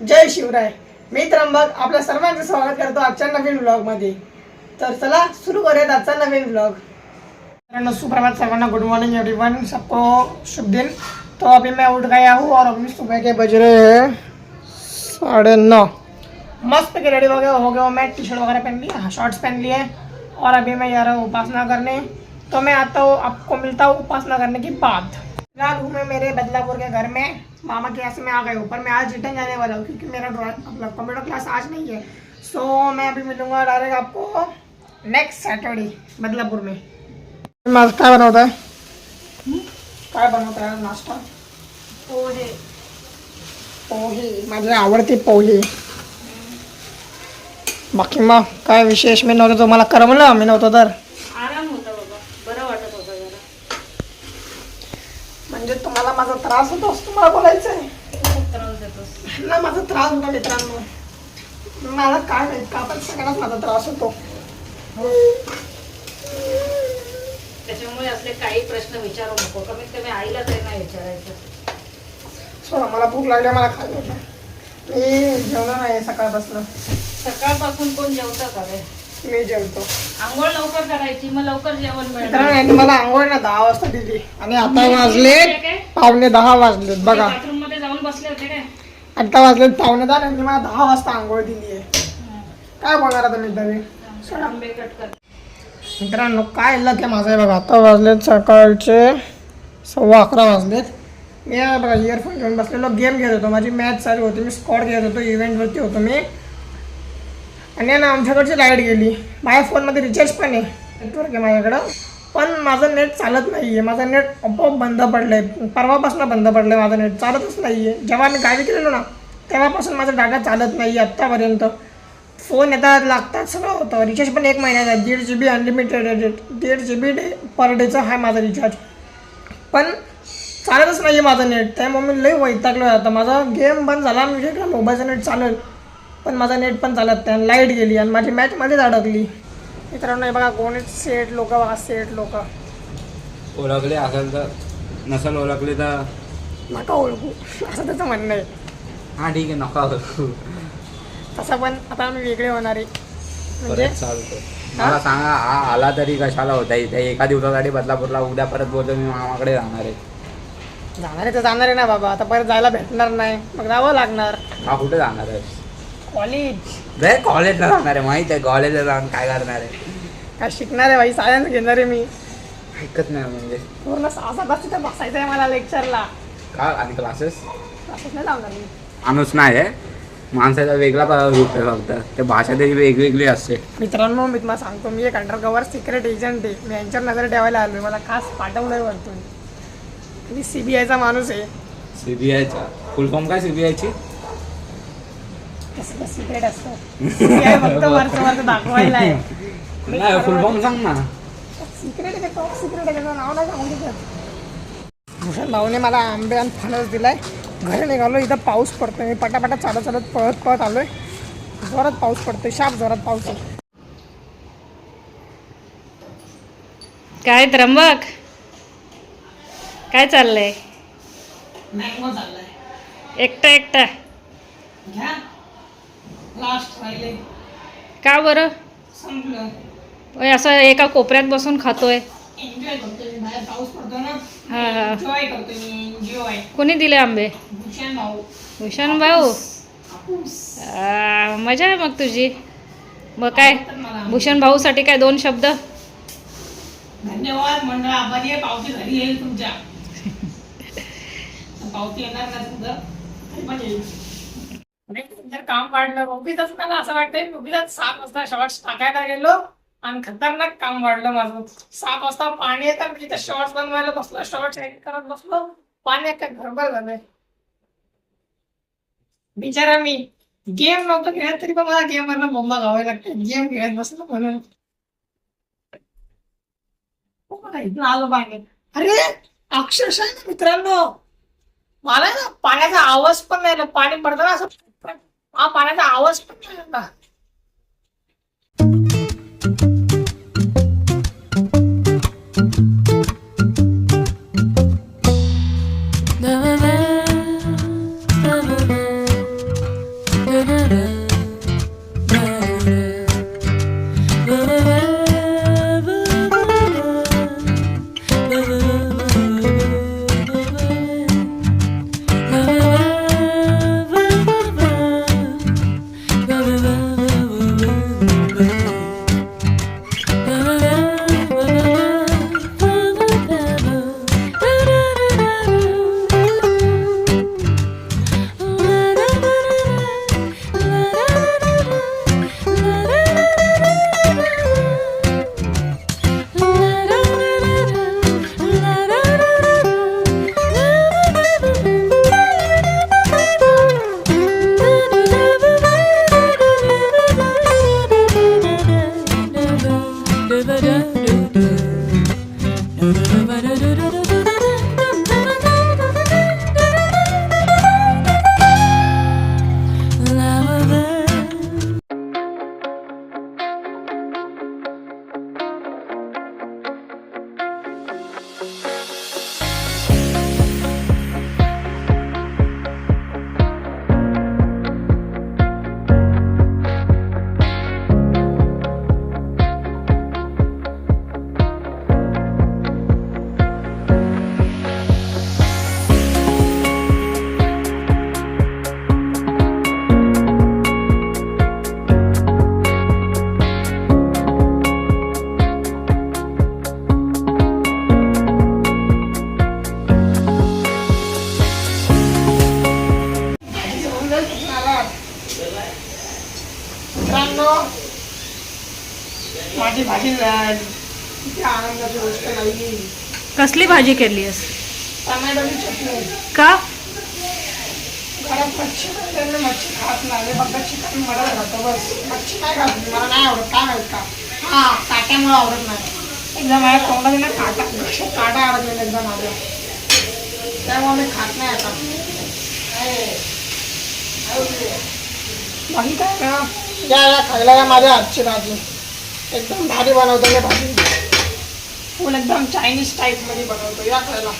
जय शिवराय. मी त्र्यंबक आपल्या सर्वांचं स्वागत करतो आजच्या नवीन व्लॉग मध्ये. तर चला सुरू करूयात आजचा नवीन व्लॉग. सुप्रभात सर्वांना, गुड मॉर्निंग एवरीवन, सबको शुभ दिन. तो अभी मैं उठ गया हूँ और अभी सुबह के बज रहे हैं 9:30. मस्त के रेडी हो गया. मैं टी शर्ट वगैरह पहन लिया, शॉर्ट्स पहन लिए और अभी मैं जा रहा हूँ उपासना करने. तो मैं आता हूँ, आपको मिलता हूँ उपासना करने के बाद. फिलहाल हूँ मैं मेरे बदलापुर के घर में, मामा के यहाँ से मैं आ गया हूँ. पर मैं आज रिटर्न जाने वाला हूँ क्योंकि मेरा मतलब कंप्यूटर क्लास आज नहीं है. सो मैं अभी मिलूंगा डायरेक्ट आपको नेक्स्ट सैटरडे बदलापुर में. काय बनवता है? काय बनवता है नाश्ता? पोहे. पोहे माझे आवडते पोहे. बाकी मग काय विशेष? मी नव्हतं, तुम्हाला करमलं? मी नव्हतो तर आराम होता बाबा, बरं वाटत होतं जरा. म्हणजे तुम्हाला माझा त्रास होतो असं तुम्हाला बोलायचं आहे? खूप त्रास देतोस ना. माझा त्रास होतो मित्रांनो, मला काय माहित का, पण सगळ्यांनाच माझा त्रास होतो. त्याच्यामुळे असले काही प्रश्न विचारू नको. कमीत कमी आईला तरी नाही विचारायचं. सोडा, मला भूक लागली, मला खायला होतं. मी जेवणार नाही सकाळपासून. सकाळपासून कोण जेवतं का रे? मी जेवतो. आंघोळ लवकर करायची, मग लवकर जेवण मिळणार. मित्रांनो, यांनी मला आंघोळ ना 10 वाजता दिली आणि आता वाजले 9:15 वाजलेत बघा. बाथरूम मध्ये जाऊन बसले होते काय? आता वाजलेत 9:15 आणि मला 10 वाजता आंघोळ दिली आहे. काय बोलणार आता मी तरी? आंबे कट कर. मित्रांनो, काय लक आहे माझं आहे बघा. आता वाजलेत सकाळचे 11:15 वाजलेत. मी बघा इयरफोन घेऊन बसलेलो, गेम खेळत होतो. माझी मॅच चालू होती, मी स्कॉड खेळत होतो, इव्हेंटवरती होतो मी. आणि ना आमच्याकडची लाईट गेली. माझ्या फोनमध्ये रिचार्ज पण आहे, नेटवर्क आहे माझ्याकडं, पण माझं नेट चालत नाही आहे. माझं नेट आपोआप बंद पडलं आहे. परवापासून बंद पडलं आहे माझं नेट, चालतच नाही आहे. जेव्हा मी गावी गेलेलो ना तेव्हापासून माझा डाटा चालत नाही आहे आत्तापर्यंत. फोन येतात, लागतात, सगळं होतं. रिचार्ज पण 1 महिन्याचा आहे, 1.5 GB अनलिमिटेड आहे. 1.5 GB पर डेचा आहे माझा रिचार्ज, पण चालतच नाही आहे माझं नेट. त्यामुळे मी लई वैतागलो आहे. आता माझा गेम बंद झाला, मी घेतला मोबाईलचा नेट चालेल, पण माझा नेट पण चालत नाही. लाईट गेली आणि माझी मॅचमध्येच अडकली. मित्रांनो हे बघा, कोणी सेट लोक बघा, सेट लोक ओळखले असेल तर, नसेल ओळखले तर नका ओळखू असं त्याचं म्हणणं आहे. हां ठीक आहे, नका ओळखू. तसं पण आता आम्ही वेगळे होणार आहे म्हणजे. चालतं, मला सांगा हा आला तरी कशाला होता इथे? एका दिवसासाठी बदलापूरला, उद्या परत बोलतो मी मामाकडे जाणार आहे. जाणार आहे तर जाणार आहे ना बाबा. आता परत जायला भेटणार नाही, मग जावं लागणार. हा कुठे जाणार आहे? कॉलेज. रे कॉलेजला जाणार आहे, माहीत आहे. कॉलेजला जाऊन काय करणार आहे? काय शिकणार आहे बाई, सायन्स घेणार आहे मी. ऐकत नाही म्हणजे पूर्ण 6 तास तिथं बसायचं आहे मला लेक्चरला. का? आणि क्लासेस नाही लावणार मी. माणूस नाही आहे, माणसाचा वेगळा रूप आहे फक्त. ते भाषा त्याची वेगवेगळी असते. मित्रांनो, मी तुम्हाला सांगतो, मी एक अंडरकव्हर सिक्रेट एजंट आहे. मी यांच्यावर नजर ठेवायला आलो. मला खास पाठवलं आहे वरतून. मी CBIचा माणूस आहे. CBIचा फुल फॉर्म काय? CBIची कसं सिक्रेट असतं. CBI फक्त वरचं दाखवायला आहे. नाही, फुल फॉर्म सांग ना. सिक्रेट आहे, टॉप सिक्रेट आहे, त्याचं नाव नाही सांगू शकत. भूषण भाऊने मला आंबे आणि फणस दिलाय. घरी निघालो, इथं पाऊस पडतोय. मी पटापटा चालत पळत आलोय. जोरात पाऊस पडतोय, शाप जोरात पाऊस आहे. काय त्र्यंबक, काय चाललंय? मँगो चाललाय एकटा घ्या. लास्ट राहिले, का बरं? संपलं. होय, असं एका कोपऱ्यात बसून खातोय? एन्जॉय करतोय मी. बाहेर पाऊस पडतो ना, हा हा. एन्जॉय करतोय मी. एन्जॉय. कोणी दिले आंबे? भूषण भाऊ. भूषण भाऊ. मजा आहे मग तुझी. मग काय भूषण भाऊसाठी काय 2 शब्द? धन्यवाद मंडळ, आभारी आहे. पावती घरी येईल तुमच्या. पावती येणार ना तुझं, तरी पण येईल. जर काम वाढलं उभीतच, मला असं वाटतंय उभीतच 7 वाजता शॉर्ट्स टाकायला गेलो आणि खतरनाक काम वाढलं माझं. 7 वाजता पाणी येतं, मी तिथे शॉर्ट्स बनवायला बसलो, शॉर्ट्स एडिट करत बसलो, पाणी काय घरभर झालंय. बिचारा मी गेम नव्हतं खेळत तरी पण मला गेम वरनं बोंबा घावावी लागते. गेम खेळत बसलो म्हणून. इथं आलो पाणी. अरे अक्षरशः मित्रांनो, मला ना पाण्याचा आवाज पण नाही. पाणी पडताना असं हा पाण्याचा आवाज पण नाही आला. माझी भाजी किती आनंदाची गोष्ट नाही. कसली भाजी केली आहेस? टमॅटोची चटणी. का? घरात मच्छी त्यांनी मच्छी खात नाही, फक्त चिकन मटन खातो बस. मच्छी नाही खात मी, मला नाही आवडत. काय माहित का? हा, काट्यामुळे आवडत नाही. एकदा माझ्या तोंडात ना काटा अडकलेला एकदा माझ्या, त्यामुळे मी खात नाही आता. बाकी काय ना, या खायला या माझ्या हातची भाजी एकदम भारी बनवतो मी भाजी. फुल एकदम चायनीज टाईपमध्ये बनवतो, या खायला.